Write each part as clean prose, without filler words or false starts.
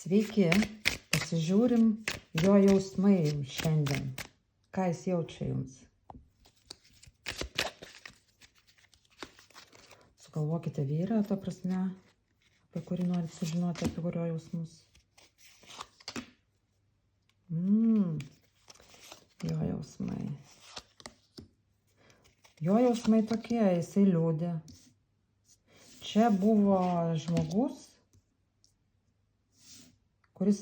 Sveiki, pasižiūrim jo jausmai šiandien. Ką jis jaučia jums? Sugalvokite vyrą, to prasme, apie kurį norit sužinoti, apie kurio jausmus. Jo jausmai. Jo jausmai tokie, jisai liūdė. Čia buvo žmogus, kuris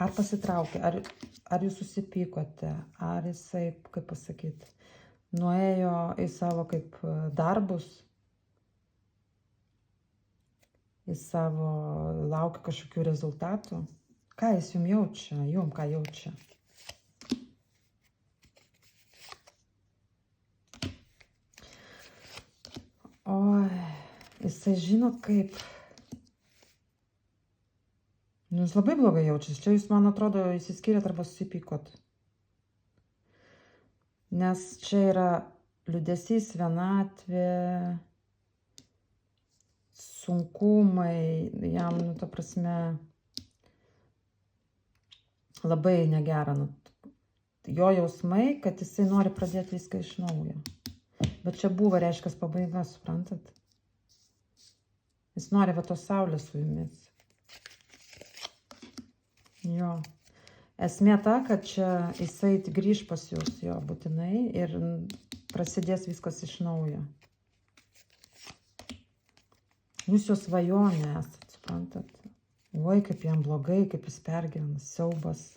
ar pasitraukė, ar jūs susipykote, ar jisai, kaip pasakyti, nuėjo į savo kaip darbus, į savo laukia kažkokių rezultatų. Ką jis jums jaučia? Jum ką jaučia? Oi, jisai žino kaip. Jūs labai blogai jaučiasi. Čia jūs, man atrodo, įsiskyrėt arba susipykot. Nes čia yra liūdesys, vienatvė, sunkumai, jam, ta prasme, labai negera. Jo jausmai, kad jisai nori pradėti viską iš naujo. Bet čia buvo, reiškia, pabaiga, suprantat? Jis nori va tos saulės su jumis. Jo. Esmė ta, kad čia jisai grįž pas jūs, jo, būtinai, ir prasidės viskas iš naujo. Jūs jo svajonė esat, suprantat? Oi, kaip jam blogai, kaip jis pergyvena, siaubas.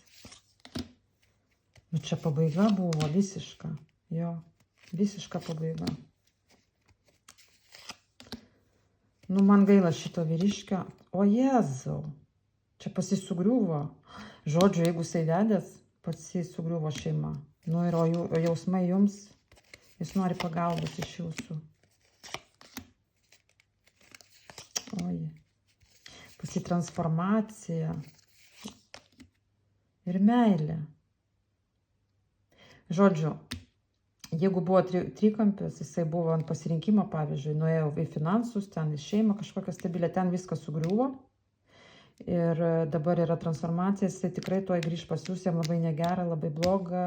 Nu, čia pabaiga buvo visiška, jo, visiška pabaiga. Nu, man gaila šito vyriškio. O Jėzau, čia pasisugriuvo. Žodžiu, jeigu jisai vedęs, pasisugriuvo šeima. Nu, ir o jausmai jums, jis nori pagalbos iš jūsų. Oi. Pasitransformacija ir meilė. Žodžiu, jeigu buvo trikampis, jisai buvo ant pasirinkimo, pavyzdžiui, nuėjo į finansus, ten į šeimą kažkokią stabilę, ten viskas sugriuvo. Ir dabar yra transformacija, jisai tikrai tuoj grįž pas jūs, jam labai negera, labai bloga.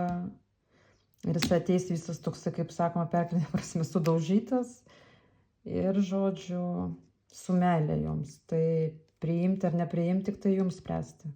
Ir jisai ateis visas toks, kaip sakoma, perkelnė prasme sudaužytas. Ir, žodžiu, su meilė jums. Tai priimti ar nepriimti, tik tai jums spręsti.